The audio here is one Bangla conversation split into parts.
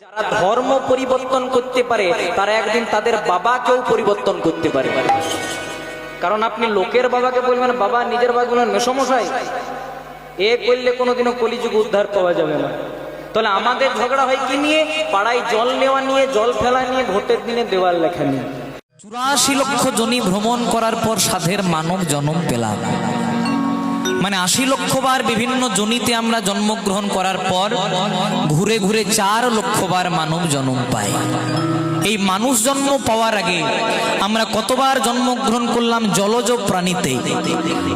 যারা ধর্ম পরিবর্তন করতে পারে তারা একদিন তাদের বাবাকেও পরিবর্তন করতে পারে। কারণ আপনি লোকের বাবাকে বলবেন বাবা, নিজের বাবা বলবেন মেসমশাই, এ করলে কোনোদিনও কলিযুগ উদ্ধার পাওয়া যাবে না। তাহলে আমাদের ঝগড়া হয় কি নিয়ে? পাড়ায় জল নেওয়া নিয়ে, জল ফেলা নিয়ে, ভোটের দিনে দেওয়াল লেখা নিয়ে। 84 লক্ষ জনি ভ্রমণ করার পর সাধের মানব জন্ম পেলাম। মানে 80 লক্ষ বার বিভিন্ন জনিতে আমরা জন্মগ্রহণ করার পর ঘুরে ঘুরে 4 লক্ষ বার মানব জন্ম পাই। এই মানুষ জন্ম পাওয়ার আগে আমরা কতবার জন্মগ্রহণ করলাম জলজ প্রাণীতে,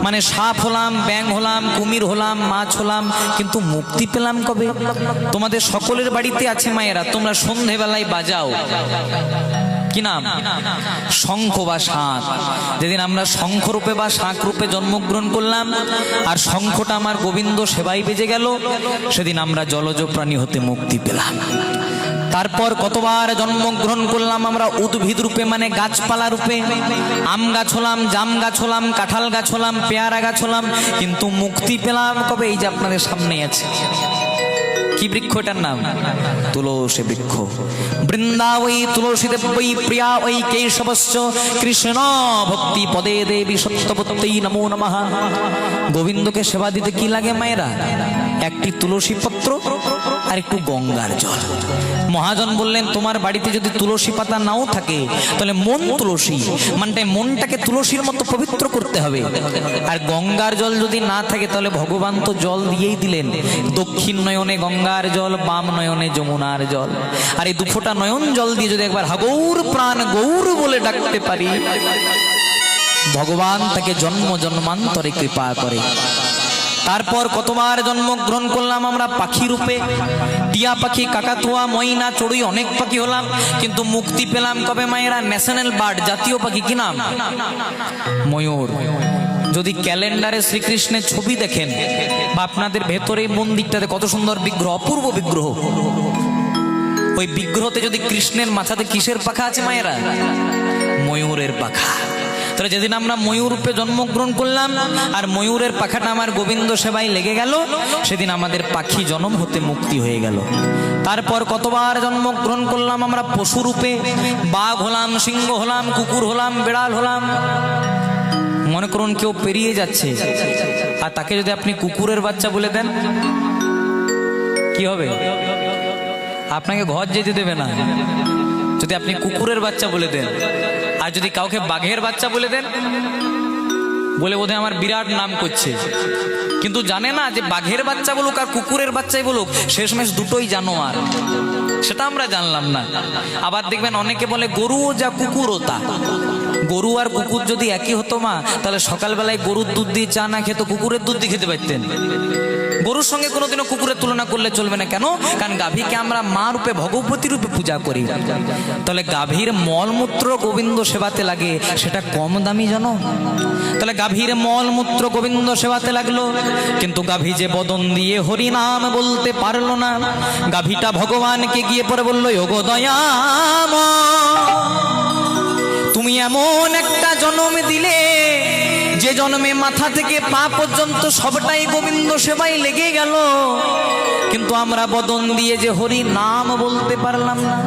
মানে সাপ হলাম, ব্যাঙ হলাম, কুমির হলাম, মাছ হলাম, কিন্তু মুক্তি পেলাম কবে? তোমাদের সকলের বাড়িতে আছে মায়েরা, তোমরা সন্ধেবেলায় বাজাও কি নাম? শঙ্খ বা শাঁখ। যেদিন আমরা শঙ্খ রূপে বা শাঁখ রূপে জন্মগ্রহণ করলাম আর শঙ্খটা আমার গোবিন্দ সেবাই বেজে গেল, সেদিন আমরা জলজ প্রাণী হতে মুক্তি পেলাম। তারপর কতবার জন্মগ্রহণ করলাম আমরা উদ্ভিদ রূপে, মানে গাছপালা রূপে। আম গাছ হলাম, জাম গাছ হলাম, কাঁঠাল গাছ হলাম, পেয়ারা গাছ হলাম, কিন্তু মুক্তি পেলাম কবে? এই যে আপনাদের সামনে আছে, কি বৃক্ষ? এটার নাম তুলসী বৃক্ষ। বৃন্দাবৈ তুলসী দেবৈ প্রিয়া ওই কেশবশ্চ কৃষ্ণ ভক্তি পদে দেবী সত্যবত্যই নমো নমঃ। গোবিন্দকে সেবা দিতে কি লাগে মায়েরা? একটি তুলসী পত্র আর একটু গঙ্গার জল। মহাজন বললেন তোমার বাড়িতে যদি তুলসী পাতা নাও থাকে তাহলে মন তুলসী, মানে মনটাকে তুলসীর মতো পবিত্র করতে হবে। আর গঙ্গার জল যদি না থাকে তাহলে ভগবান তো জল দিয়েই দিলেন, দক্ষিণ নয়নে গঙ্গার জল, বাম নয়নে যমুনার জল। আর এই দুফোটা নয়ন জল দিয়ে যদি একবার হাগৌর প্রাণ গৌর বলে ডাকতে পারি, ভগবান তাকে জন্ম জন্মান্তরে কৃপা করে। তারপর কতবার জন্মগ্রহণ করলাম আমরা পাখি রূপে, টিয়া পাখি, কাকাতুয়া, ময়না, চড়ুই, অনেক পাখি হলাম, কিন্তু মুক্তি পেলাম কবে মায়েরা? ন্যাশনাল বার্ড, জাতীয় পাখি কি নাম? ময়ূর। যদি ক্যালেন্ডারে শ্রীকৃষ্ণের ছবি দেখেন বা আপনাদের ভেতরে মন্দিরটাতে কত সুন্দর বিগ্রহ, অপূর্ব বিগ্রহ, ওই বিগ্রহতে যদি কৃষ্ণের মাথাতে কিসের পাখা আছে মায়েরা? ময়ূরের পাখা। তাহলে যেদিন আমরা ময়ূর রূপে জন্মগ্রহণ করলাম আর ময়ূরের পাখাটা আমার গোবিন্দ সেবায় লেগে গেল, সেদিন আমাদের পাখি জন্ম হতে মুক্তি হয়ে গেল। তারপর কতবার জন্মগ্রহণ করলাম আমরা পশু রূপে, বাঘ হলাম, সিংহ হলাম, কুকুর হলাম, বিড়াল হলাম। মনে করুন কেউ পেরিয়ে যাচ্ছে আর তাকে যদি আপনি কুকুরের বাচ্চা বলে দেন, কি হবে? আপনাকে ঘর যেতে দেবে না যদি আপনি কুকুরের বাচ্চা বলে দেন। আর যদি কাউকে বাঘের বাচ্চা বলে দেন, বলে বোধহয় আমার বিরাট নাম করছে, কিন্তু জানে না যে বাঘের বাচ্চা বলুক আর কুকুরের বাচ্চাই বলুক, শেষমেশ দুটোই জানোয়ার। সেটা আমরা জানলাম না। আবার দেখবেন অনেকে বলে গরুও যা কুকুরও তা। গরু আর কুকুর যদি একই হতো মা, তাহলে সকালবেলায় গরুর দুধ দিয়ে চা না খেত, কুকুরের দুধ দিয়ে খেতে পারতেন। গরুর সঙ্গে কোনোদিনও কুকুরের তুলনা করলে চলবে না। কেন? কারণ গাভীকে আমরা মা রূপে, ভগবতী রূপে পূজা করি। তাহলে গাভীর মলমূত্র গোবিন্দ সেবাতে লাগে, সেটা কম দামি জন? তাহলে গাভীর মলমূত্র গোবিন্দ সেবাতে লাগলো, কিন্তু গাভী যে বদন দিয়ে হরি নাম বলতে পারলো না। গাভীটা ভগবানকে গিয়ে পরে বললো, ওগো দয়াম, তুমি এমন একটা জন্ম দিলে যে জন্মে মাথা থেকে পা পর্যন্ত সবটাই গোবিন্দ সেবায় লেগে গেল, কিন্তু আমরা বদন দিয়ে যে হরি নাম বলতে পারলাম না।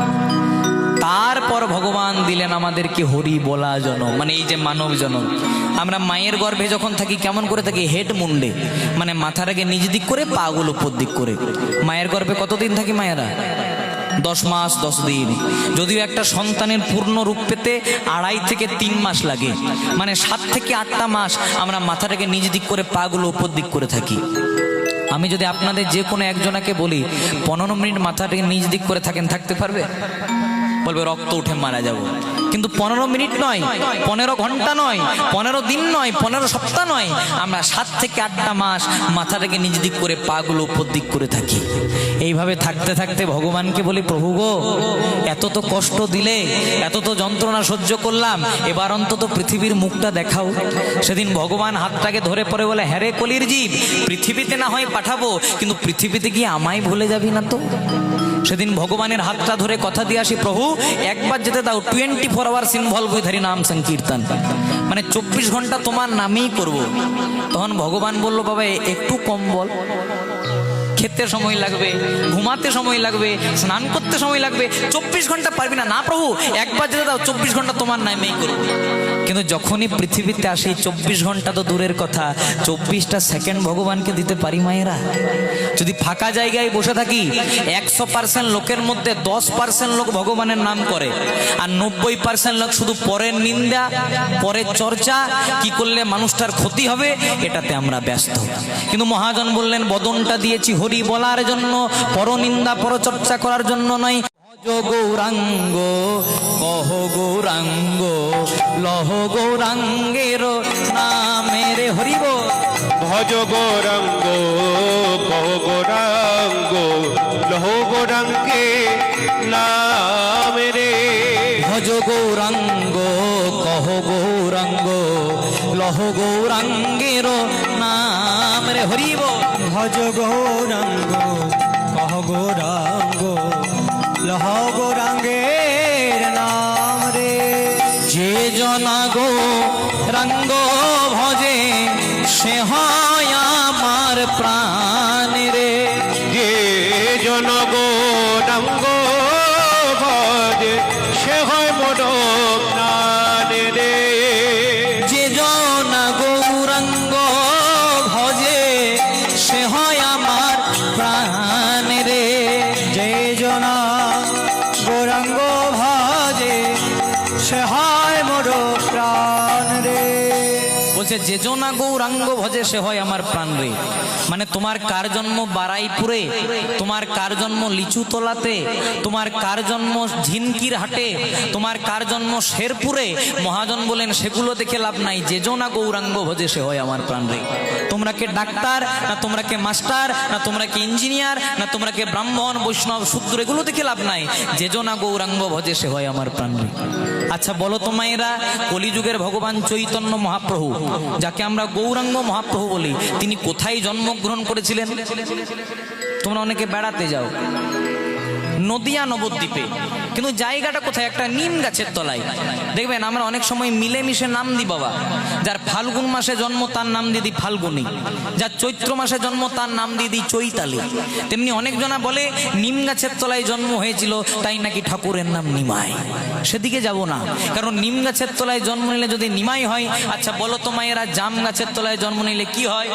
তারপর ভগবান দিলেন আমাদেরকে হরি বলা জনম, মানে এই যে মানব জনম। আমরা মায়ের গর্ভে যখন থাকি কেমন করে থাকি? হেড মুন্ডে, মানে মাথার আগে নিজ দিক করে, পা গুলো উপর দিক করে। মায়ের গর্ভে কতদিন থাকি মায়েরা? 10 মাস 10 দিন। যদিও একটা সন্তানের পূর্ণ রূপ পেতে 2.5 থেকে 3 মাস লাগে, মানে 7 থেকে 8টা মাস আমরা মাথাটাকে নিজ দিক করে, পা গুলো উপর দিক করে থাকি। আমি যদি আপনাদের যে কোনো একজনাকে বলি 15 মিনিট মাথাটাকে নিজ দিক করে থাকেন, থাকতে পারবে? বলবে রক্ত উঠে মারা যাব। কিন্তু 15 মিনিট নয়, 15 ঘন্টা নয়, 15 দিন নয়, 15 সপ্তাহ নয়, আমরা 7 থেকে 8টা মাস মাথাটাকে নিজ দিক করে, পা গুলো উপর দিক করে থাকি। এইভাবে থাকতে থাকতে ভগবানকে বলি, প্রভু গো, এত তো কষ্ট দিলে, এত তো যন্ত্রণা সহ্য করলাম, এবার অন্তত পৃথিবীর মুখটা দেখাও। সেদিন ভগবান হাতটাকে ধরে পড়ে বলে, হ্যাঁ রে কলির জীব, পৃথিবীতে না হয় পাঠাবো, কিন্তু পৃথিবীতে গিয়ে আমায় ভুলে যাবি না তো। সেদিন ভগবানের হাতটা ধরে কথা দিয়ে আসি, প্রভু একবার যেতে দাও, 24 আওয়ার্স ইনভলভ উইথ হরি নাম সংকীর্তন, মানে 24 ঘন্টা তোমার নামেই করব। তখন ভগবান বলল, বাবা একটু কম বল। খেতে সময় লাগবে, ঘুমাতে সময় লাগবে, স্নান করতে সময় লাগবে, 24 ঘন্টা পারবি না। না প্রভু, একবার যেতে দাও, 24 ঘন্টা তোমার নামেই করবো। কিন্তু যখনই পৃথিবীতে আসি 24 ঘন্টা তো দূরের কথা, 24টা সেকেন্ড ভগবানকে দিতে পারি মায়েরা? যদি ফাঁকা জায়গায় বসে থাকি, 100% লোকের মধ্যে 10% লোক ভগবানের নাম করে, আর 90% লোক শুধু পরের নিন্দা, পরের চর্চা, কি করলে মানুষটার ক্ষতি হবে, এটাতে আমরা ব্যস্ত। কিন্তু মহাজন বললেন, বদনটা দিয়েছি হরি বলার জন্য, পরনিন্দা পরচর্চা করার জন্য নয়। ভজ গৌরাঙ্গ কহ গৌরাঙ্গ, লহ গৌরাঙ্গের নামের হরিব। ভজ গৌরাঙ্গ কহ গৌরাঙ্গ, লহ গৌরাঙ্গে নাম রে। ভজ গৌরাঙ্গ কহ গৌরাঙ্গ, লহ গৌরাঙ্গের নাম রে হরিব। ভজ গৌরাঙ্গ কহ গৌরাঙ্গ, লহ গৌরাঙ্গের নাম রে। যে জনা গৌরাঙ্গ ভজে, সে হয় আমার প্রাণ রে। যে জন গৌরাঙ্গ ভজে, সে হয় মোর প্রাণ রে। যে জনা গৌরাঙ্গ ভজে, সে হয় আমার প্রাণ রে। যে জনা গৌরাঙ্গ ভজে, সে হয় মোর প্রাণ রে। বলছে যে জনা গৌরাঙ্গ ভজে, সে হয় আমার প্রাণ রে। মানে তোমার কার জন্ম বারাইপুরে, তোমার কার জন্ম লিচুতলাতে, তোমার কার জন্ম ঝিনকির হাটে, তোমার কার জন্ম শেরপুরে, মহাজন বলেন সেগুলো দেখে লাভ নাই। যে জনা গৌরাঙ্গ ভজে, সে হয় আমার প্রাণ রে। তোমরা কে ডাক্তার, না তোমরা কে মাস্টার, না তোমরা কে ইঞ্জিনিয়ার, না তোমরা কে ব্রাহ্মণ বৈষ্ণব শূদ্র, এগুলো দেখে লাভ নাই। যে জনা গৌরাঙ্গ ভজে, সে হয় আমার প্রাণ রে। আচ্ছা বলো তো মায়েরা, কলিযুগের ভগবান চৈতন্য মহাপ্রভু, যাকে আমরা গৌরাঙ্গ মহাপ্রভু বলি, তিনি কোথায় জন্মগ্রহণ করেছিলেন? তোমরা অনেকে বেড়াতে যাও নদিয়া নবদ্বীপে, কিন্তু জায়গাটা কোথায়? একটা নিম গাছের তলায়। দেখবেন আমরা অনেক সময় মিলেমিশে নাম দিই বাবা। যার ফাল্গুন মাসে জন্ম তার নাম দিয়ে দিই ফাল্গুনি, যার চৈত্র মাসে জন্ম তার নাম দিয়ে দিই চৈতালি। তেমনি অনেকজনা বলে নিম গাছের তলায় জন্ম হয়েছিল, তাই নাকি ঠাকুরের নাম নিমাই। সেদিকে যাব না, কারণ নিম গাছের তলায় জন্ম নিলে যদি নিমাই হয়, আচ্ছা বলো তো মায়েরা, জাম গাছের তলায় জন্ম নিলে কি হয়?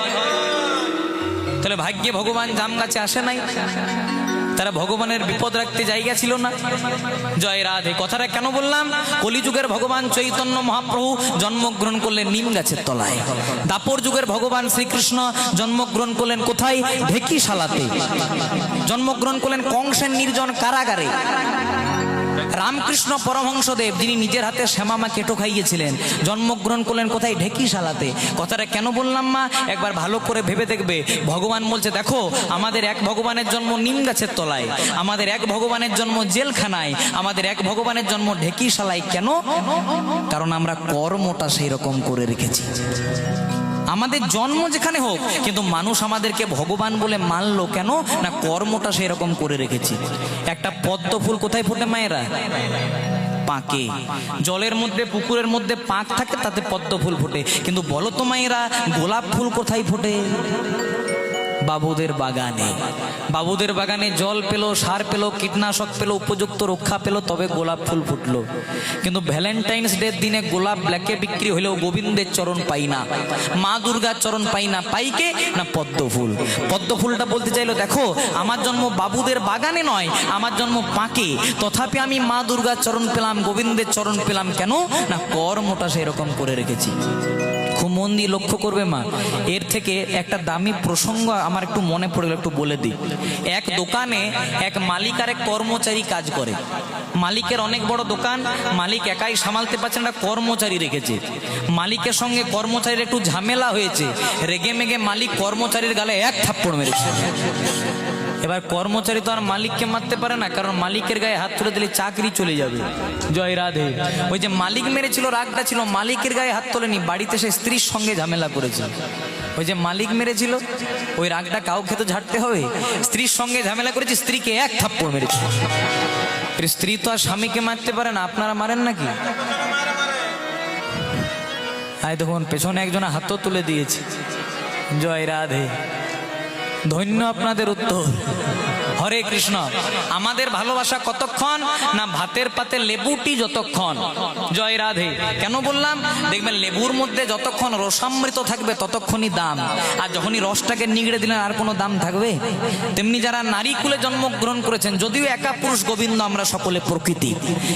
তাহলে ভাগ্যে ভগবান জাম গাছে আসে নাই? তারা ভগবানের বিপদ রাখতে জায়গা ছিল না? জয় রাধে। কথাটা কেন বললাম? কলিযুগের ভগবান চৈতন্য মহাপ্রভু জন্মগ্রহণ করলেন নিম গাছের তলায়। দাপর যুগের ভগবান শ্রীকৃষ্ণ জন্মগ্রহণ করলেন কোথায়? ঢেকিশালাতে। জন্মগ্রহণ করলেন কংসের নির্জন কারাগারে। রামকৃষ্ণ পরমহংসদেব, যিনি নিজের হাতে শ্যামামা কেটো খাইয়েছিলেন, জন্মগ্রহণ করলেন কোথায়? ঢেকিশালাতে। কথাটা কেন বললাম মা? একবার ভালো করে ভেবে দেখবে। ভগবান বলছে, দেখো আমাদের এক ভগবানের জন্ম নিম গাছের তলায়, আমাদের এক ভগবানের জন্ম জেলখানায়, আমাদের এক ভগবানের জন্ম ঢেকিশালায়। কেন? কারণ আমরা কর্মটা সেই রকম করে রেখেছি। আমাদের জন্ম যেখানে হোক, কিন্তু মানুষ আমাদেরকে ভগবান বলে মানলো কেন? না কর্মটা সেই রকম করে রেখেছি। একটা পদ্ম ফুল কোথায় ফোটে মায়েরা? পাকে। জলের মধ্যে, পুকুরের মধ্যে পাক থাকে, তাতে পদ্ম ফুল ফোটে। কিন্তু বলো তো মায়েরা, গোলাপ ফুল কোথায় ফোটে? বাবুদের বাগানে। বাবুদের বাগানে জল পেলো, সার পেলো, কীটনাশক পেলো, উপযুক্ত রক্ষা পেলো, তবে গোলাপ ফুল ফুটলো। কিন্তু ভ্যালেন্টাইন্স ডের দিনে গোলাপ ব্ল্যাকে বিক্রি হলেও গোবিন্দের চরণ পাই না, মা দুর্গার চরণ পাই না। পাইকে না পদ্ম ফুল। পদ্ম ফুলটা বলতে চাইলো, দেখো আমার জন্ম বাবুদের বাগানে নয়, আমার জন্ম পাকে, তথাপি আমি মা দুর্গার চরণ পেলাম, গোবিন্দের চরণ পেলাম। কেন? না কর্মটা সেরকম করে রেখেছি। খুব মন দিয়ে লক্ষ্য করবে মা। এর থেকে একটা দামি প্রসঙ্গ আমার একটু মনে পড়ে গেল, একটু বলে দিই। এক দোকানে এক মালিক আর এক কর্মচারী কাজ করে। মালিকের অনেক বড় দোকান, মালিক একাই সামালতে পারছে না, কর্মচারী রেখেছে। মালিকের সঙ্গে কর্মচারীর একটু ঝামেলা হয়েছে, রেগে মেগে মালিক কর্মচারীর গালে এক থাপ্পড় মেরেছে। এবার কর্মচারী তো আর মালিককে মারতে পারে না, কারণ মালিকের গায়ে হাত তুলে দিলে চাকরি চলে যাবে। জয় রাধে। ওই যে মালিক মেরেছিল, রাগটা ছিল, মালিকের গায়ে হাত তোলেনি, বাড়িতে সে স্ত্রীর সঙ্গে ঝামেলা করেছে। ওই যে মালিক মেরেছিল, ওই রাগটা কাউকে তো ঝাড়তে হবে। স্ত্রীর সঙ্গে ঝামেলা করেছে, স্ত্রীকে এক থাপ্পড় মেরেছে। স্ত্রী তো আর স্বামীকে মারতে পারে না। আপনারা মারেন নাকি? আয় দেখুন পেছনে একজন হাতও তুলে দিয়েছে। জয় রাধে। ধন্য আপনাদের উত্তর। হরে কৃষ্ণ। আমাদের ভালোবাসা কতক্ষণ না ভাতের পাতে লেবুটি যতক্ষণ। জয় রাধে। কেন বললাম? দেখবেন লেবুর মধ্যে যতক্ষণ রসামৃত থাকবে ততক্ষণই দাম, আর যখনই রসটাকে নিগড়ে দিলেন আর কোনো দাম থাকবে? তেমনি যারা নারী কুলে জন্মগ্রহণ করেছেন, যদিও একা পুরুষ গোবিন্দ আমরা সকলে প্রকৃতি,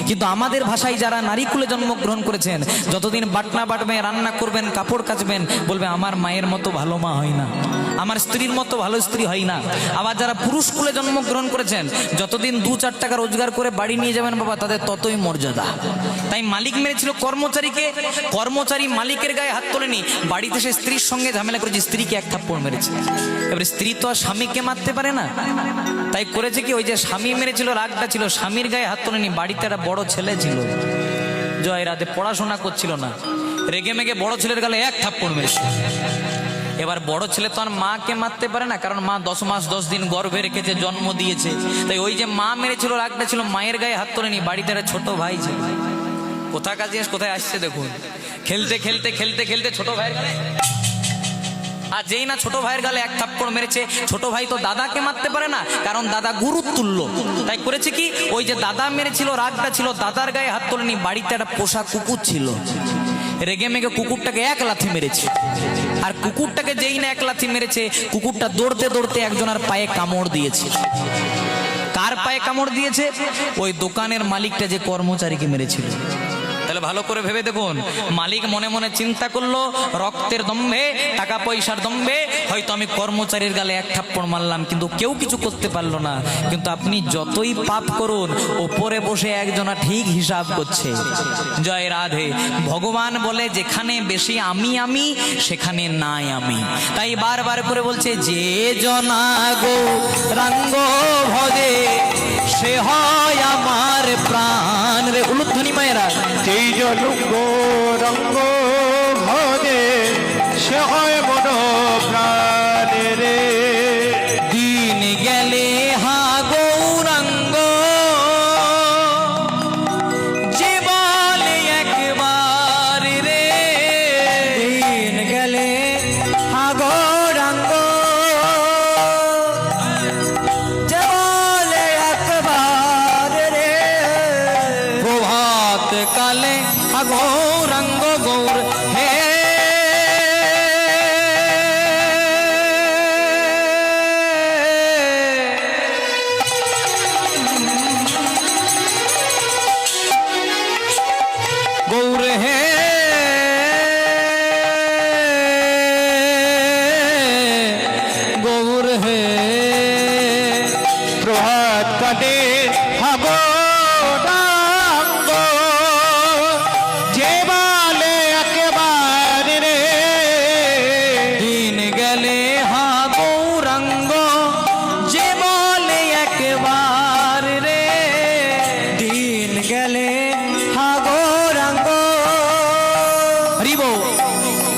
কিন্তু আমাদের ভাষায় যারা নারী কুলে জন্মগ্রহণ করেছেন, যতদিন বাটনা বাটবেন, রান্না করবেন, কাপড় কাচবেন, বলবে আমার মায়ের মতো ভালো মা হয় না, আমার স্ত্রীর মতো ভালো স্ত্রী হয় না। আবার যারা পুরুষ কুলে জন্মগ্রহণ করেছেন, যতদিন 2-4 টাকা রোজগার করে বাড়ি নিয়ে যাবেন বাবা, তাদের ততই মর্যাদা। তাই মালিক মেরেছিল কর্মচারীকে, কর্মচারী মালিকের গায়ে হাত তোলেনি, বাড়িতে সে স্ত্রীর সঙ্গে ঝামেলা করেছে, স্ত্রীকে এক থাপ্পড় মেরেছে। এবারে স্ত্রী তো আর স্বামীকে মারতে পারে না, তাই করেছে কি, ওই যে স্বামী মেরেছিল, রাগটা ছিল, স্বামীর গায়ে হাত তোলেনি, বাড়িতে একটা বড় ছেলে ছিল, জয় রাতে পড়াশোনা করছিল না, রেগে মেগে বড় ছেলের গালে এক থাপ্পড় মেরেছে। এবার বড় ছেলে তো আর মাকে মারতে পারে না, কারণ মা 10 মাস 10 দিন গর্ভে রেখেছে, জন্ম দিয়েছে। তাই ওই যে মা মেরেছিল, রাগটা ছিল, মায়ের গায়ে হাত তোলেনি, বাড়িতে একটা ছোট ভাই ছিল। কোথাকার জিনিস কোথায় আসছে দেখুন। খেলতে খেলতে খেলতে খেলতে ছোট ভাইয়ের গালে, আর যেই না ছোট ভাইয়ের গালে এক থাপ্পড় মেরেছে, ছোট ভাই তো দাদাকে মারতে পারে না, কারণ দাদা গুরুর তুল্য। তাই করেছে কি, ওই যে দাদা মেরেছিল, রাগটা ছিল, দাদার গায়ে হাত তোলেনি, বাড়িতে একটা পোষা কুকুর ছিল, রেগে মেগে কুকুরটাকে এক লাথি মেরেছে। আর কুকুরটাকে যেই না এক লাথি মেরেছে, কুকুরটা দৌড়তে দৌড়তে একজনের পায়ে কামড় দিয়েছে। কার পায়ে কামড় দিয়েছে? ওই দোকানের মালিকটা যে কর্মচারীকে মেরেছিল। তাহলে ভালো করে ভেবে দেখুন, মালিক মনে মনে চিন্তা করলো, রক্তের দম্ভে, টাকা পয়সার দম্ভে হয়তো আমি কর্মচারীর গালে এক থাপ্পড় মারলাম, কিন্তু কেউ কিছু করতে পারলো না। কিন্তু আপনি যতই পাপ করুন, ওপরে বসে একজনা ঠিক হিসাব করছে। জয় রাধে। ভগবান বলে, যেখানে বেশি আমি আমি, সেখানে নাই আমি। তাই বারবার করে বলছে, যে জনা গো রাঙ্গ ভজে, সে হয় আমার প্রাণ রে। উলুধ্বনি মায়েরা। যেই জন গৌরাঙ্গ ভজে, সে হয় মন প্রাণ রে। দিন গেলে হা গৌরাঙ্গ, যে বলে একবার রে। দিন গেলে হা গৌরাঙ্গ, যে বলে একবার রে। প্রভাত কালে হা গৌরাঙ্গ গৌর হে। গৌর হে, গৌর হে। প্রভাত কাটে হব ডাঙ্গ, যে বলে একবার রে। দিন গেলে হা গৌরাঙ্গ, যে বলে একবার রে। দিন গেলে হা গৌরাঙ্গ, হরিব।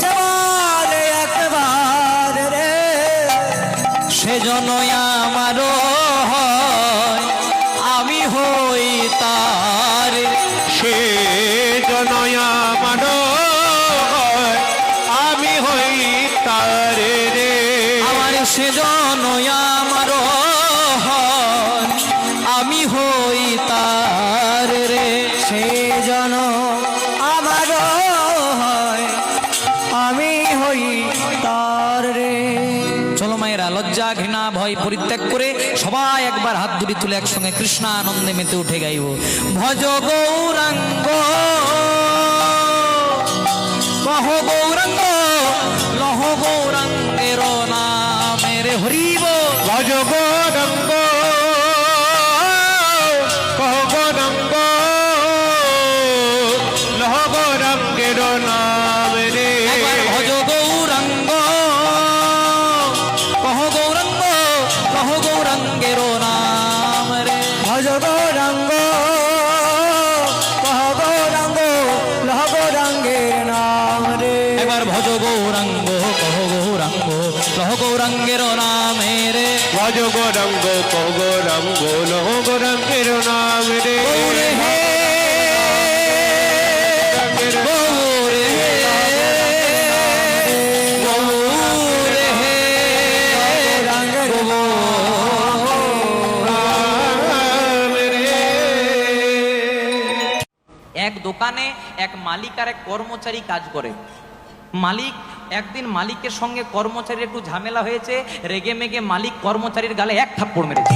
যে বলে একবার রে। সেজন্য আমারও হয়, আমি হই তার। সে জনয়া মানো, আমি হই তার রে। আমার সেজন্য আমারও হয়, আমি হই তার রে। সে জন আমার হয়, আমি হই তার রে। চলো মায়েরা, লজ্জা ঘৃণা ভয় পরিত্যাগ করে সবাই একবার হাত দুটি তুলে একসঙ্গে কৃষ্ণ আনন্দে মেতে উঠে গাইব। ভজ গৌরাঙ্গ, কহ গৌরাঙ্গ, লহ গৌরাঙ্গের নামের হরিব। ভজ গৌরাঙ্গ, কহ গৌরাঙ্গ, লহ গৌরাঙ্গের নাম রে। একবার ভজ গৌরাঙ্গ, কহ গৌরাঙ্গ, লহ গৌরাঙ্গের নাম রে। ভজ গৌরাঙ্গ, কহ গৌরাঙ্গ, লহ গৌরাঙ্গের নাম রে। এবার ভজ গৌরাঙ্গ, কহ গৌরাঙ্গ, লহ গৌরাঙ্গের নামে রে। ভজ গৌরাঙ্গ, কহ গৌরাঙ্গ, লহ গৌরাঙ্গের নাম রে। গৌর হে, গৌর হে, গৌর হে। এক দোকানে এক মালিক আর এক কর্মচারী কাজ করে। মালিক একদিন মালিকের সঙ্গে কর্মচারীর একটু ঝামেলা হয়েছে, রেগে মেগে মালিক কর্মচারীর গালে এক থাপ্পড় মেরেছে।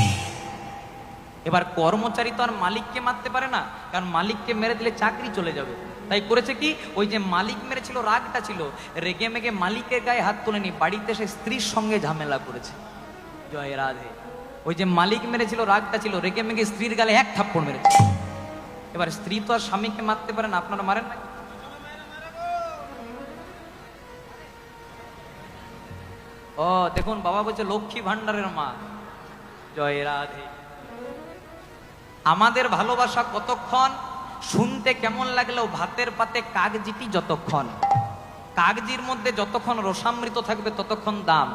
এবার কর্মচারী তো আর মালিককে মারতে পারে না, কারণ মালিককে মেরে দিলে চাকরি চলে যাবে। তাই করেছে কি, ওই যে মালিক মেরেছিল, রাগটা ছিল, রেগে মেগে মালিকের গায়ে হাত তোলেনি, বাড়িতে সে স্ত্রীর সঙ্গে ঝামেলা করেছে। জয় রাধে। ওই যে মালিক মেরেছিল, রাগটা ছিল, রেগে মেগে স্ত্রীর গালে এক থাপ্পড় মেরেছে। এবার স্ত্রী তো আর স্বামীকে মারতে পারে না, আপনারা মারেন না? ও দেখুন, বাবা বলছে লক্ষ্মী ভান্ডারের মা। জয় রাধে। আমাদের ভালোবাসা কতক্ষণ, শুনতে কেমন লাগলেও ভাতের পাতে কাগজিটি যতক্ষণ। কাগজির মধ্যে যতক্ষণ রসামৃত থাকবে ততক্ষণ দাম,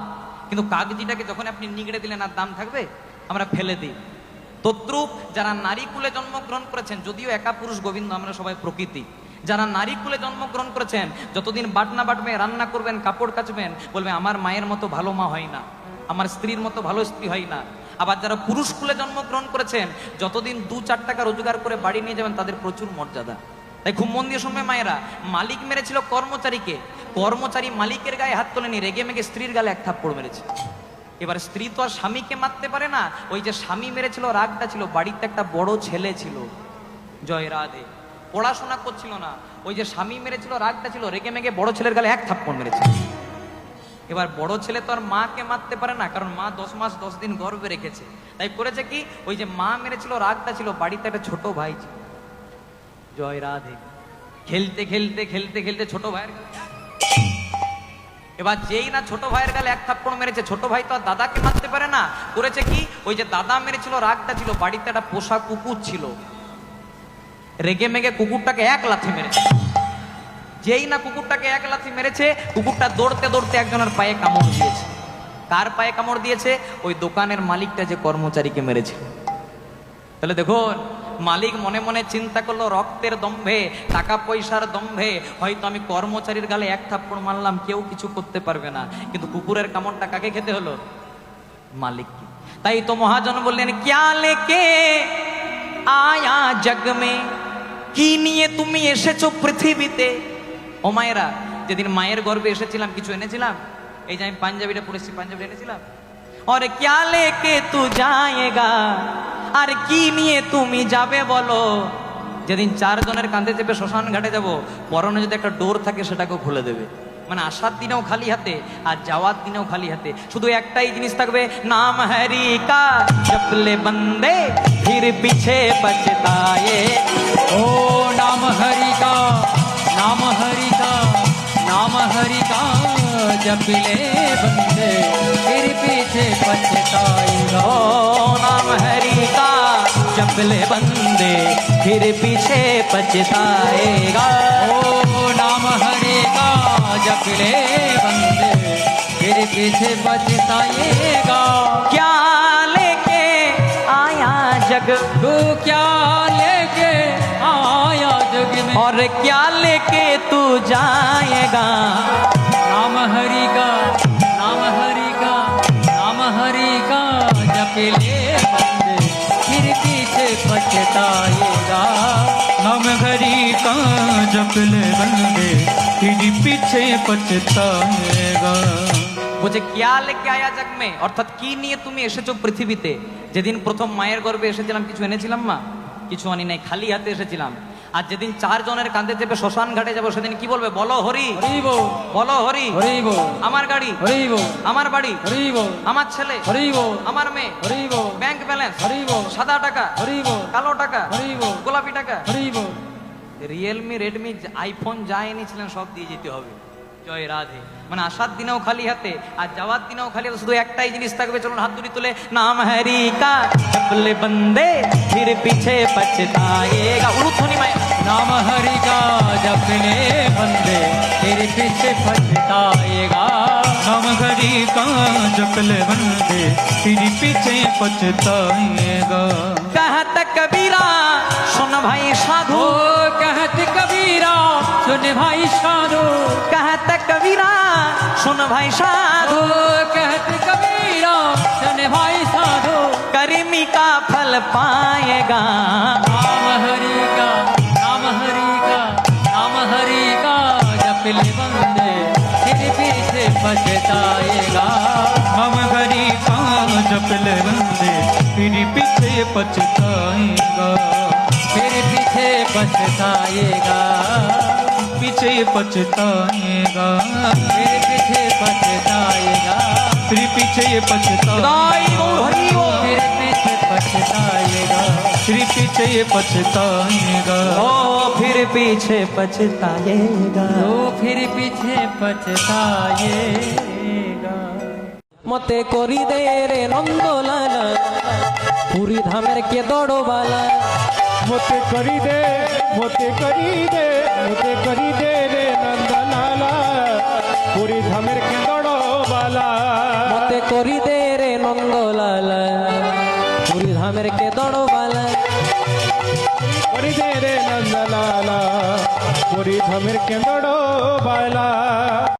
কিন্তু কাগজিটাকে যখন আপনি নিগড়ে দিলেন আর দাম থাকবে? আমরা ফেলে দিই। তদ্রূপ যারা নারী কুলে জন্মগ্রহণ করেছেন, যদিও একা পুরুষ গোবিন্দ, আমরা সবাই প্রকৃতি, যারা নারী কুলে জন্মগ্রহণ করেছেন, যতদিন বাটনা বাটবে, রান্না করবেন, কাপড় কাচবেন, বলবে আমার মায়ের মতো ভালো মা হয় না, আমার স্ত্রীর মতো ভালো স্ত্রী হয় না। আবার যারা পুরুষ কুলে জন্মগ্রহণ করেছেন, যতদিন 2-4 টাকা রোজগার করে বাড়ি নিয়ে যাবেন, তাদের প্রচুর মর্যাদা। তাই খুব মন দিয়ে শুনবে মায়েরা, মালিক মেরেছিল কর্মচারীকে, কর্মচারী মালিকের গায়ে হাত তোলেনি, রেগে মেগে স্ত্রীর গালে এক থাপ্পড় মেরেছে। এবার স্ত্রী তো আর স্বামীকে মারতে পারে না, ওই যে স্বামী মেরেছিল, রাগটা ছিল, বাড়িতে একটা বড় ছেলে ছিল। জয় রাধে। পড়াশোনা করছিল না, ওই যে স্বামী মেরেছিল, রাগটা ছিল, রেগে মেগে বড় ছেলের গালে এক থাপ্পড় মেরেছে। এবার বড় ছেলে তো আর মাকে মারতে পারে না, কারণ মা 10 মাস 10 দিন গর্ভে রেখেছে। তাই করেছে কি, ওই যে মা মেরেছিল, রাগটা ছিল, বাড়িতে একটা ছোট ভাই ছিল। জয় রাধে। খেলতে খেলতে খেলতে খেলতে ছোট ভাইয়ের, এবার যেই না ছোট ভাইয়ের গালে এক থাপ্পড় মেরেছে, ছোট ভাই তো আর দাদাকে মারতে পারে না, করেছে কি, ওই যে দাদা মেরেছিল, রাগটা ছিল, বাড়িতে একটা পোষা কুকুর ছিল, রেগে মেগে কুকুরটাকে এক লাথি মেরেছে। যেই না কুকুরটাকে এক লাথি মেরেছে, কুকুরটা দৌড়তে দৌড়তে একজনের পায়ে কামড় দিয়েছে। কার পায়ে কামড় দিয়েছে? ওই দোকানের মালিকটা যে কর্মচারীকে মেরেছে। তাহলে দেখুন, মালিক মনে মনে চিন্তা করলো, রক্তের দম্ভে, টাকা পয়সার দম্ভে হয়তো আমি কর্মচারীর গালে এক থাপ্পড় মারলাম, কেউ কিছু করতে পারবে না, কিন্তু কুকুরের কামড়টা কাকে খেতে হলো? মালিককে। তাই তো মহাজন বললেন, ক্যা লেকে আয়া জগ মে, কি নিয়ে তুমি এসেছো পৃথিবীতে? ও মায়েরা, যেদিন মায়ের গর্ভে এসেছিলাম কিছু এনেছিলাম? এই যে আমি পাঞ্জাবিটা পড়েছি, পাঞ্জাবি এনেছিলাম। और क्या लेके तू जाएगा, আর কি নিয়ে তুমি যাবে বলো? যেদিন 4 জনের কাঁধে চেপে শ্মশান ঘাটে যাব, পরনে যদি একটা ডোর থাকে সেটাকেও খুলে দেবে। মানে আসার দিনেও খালি হাতে আর যাওয়ার দিনেও খালি হাতে, শুধু একটাই জিনিস থাকবে, নাম হরি কা জপলে বন্দে ফির পিছে পছতায়ে। ও নাম হরি কা, নাম হরি কা, नाम हरि का जप ले बंदे फिर पीछे पछताएगा। ओ नाम हरि का जप ले बंदे फिर पीछे पछताएगा। ओ नाम हरि का जप ले बंदे फिर पीछे पछताएगा। क्या लेके आया जग, तू क्या लेके आया जग में, और क्या लेके तू जाएगा? नाम हरि का, नाम हरि का, नाम हरि का जप ले बंदे फिर पीछे पछताएगा। नाम हरि का जप ले बंदे फिर पीछे पछताएगा। বলছে क्या लेके आया जग में, অর্থাৎ কি নিয়ে তুমি এসেছো পৃথিবীতে? যেদিন প্রথম মায়ের গর্ভে এসেছিলাম কিছু এনেছিলাম মা? কিছু আনি নাই, খালি হাতে এসেছিলাম। আর যেদিন 4 জনের কাঁধে চেপে শ্মশান ঘাটে যাবো, সেদিন কি বলবে? বলো হরি, হরি বল, বলো হরি, হরি বল, আমার গাড়ি, হরি বল, আমার বাড়ি, হরি বল, আমার ছেলে, হরি বল, আমার মেয়ে, হরি বল, ব্যাংক ব্যালেন্স, হরি বল, সাদা টাকা, হরি বল, কালো টাকা, হরি বল, গোলাপি টাকা, হরি বল। রিয়েলমি, রেডমি, আইফোন যা এনেছিলেন সব দিয়ে যেতে হবে। জয় রাধে। মানে আসার দিনেও খালি হাতে আর যাওয়ার দিনেও খালি হাতে, শুধু একটাই জিনিস থাকবে। চলুন হাত দুটি তুলে, নাম হরি কা জপলে বন্দে ফির পিছে পছতাएगा। উলুধ্বনি মায়ের, नाम हरि का जप ले बंदे फिर पीछे पछताएगा। नाम हरि का जप ले बंदे फिर पीछे पछताएगा। कहत कबीरा सुन भाई साधु, ओ कहत कबीरा सुन भाई साधु, कहत कबीरा सुन भाई साधु, ओ कहत कबीरा सुन भाई साधु, कर्मी का फल पाएगा। नाम हरि का, नाम हरि पछताएगा हम गरीब का जब ले बंदे फिर पीछे पछताएगा फिर पीछे पछताएगा पीछे पछताएगा फिर पीछे पछताएगा फिर पीछे पछताएगा फिर पीछे पछताएगा फिर पीछे पछताएगा ओ फिर पीछे पछताएगा ओ फिर पीछे पछताएगा মতে করি দে রে নন্দলালা পুরী ধামের কে দড়বালা मोते करी दे मोते करी दे मोते करी दे रे नंदलाला पूरी धमेर के दौड़ो वाला মতে করি দে রে নন্দলালা পুরী ধামের কে দড়বালা करी दे रे नंदलाला पूरी धमेर के दौड़ो वाला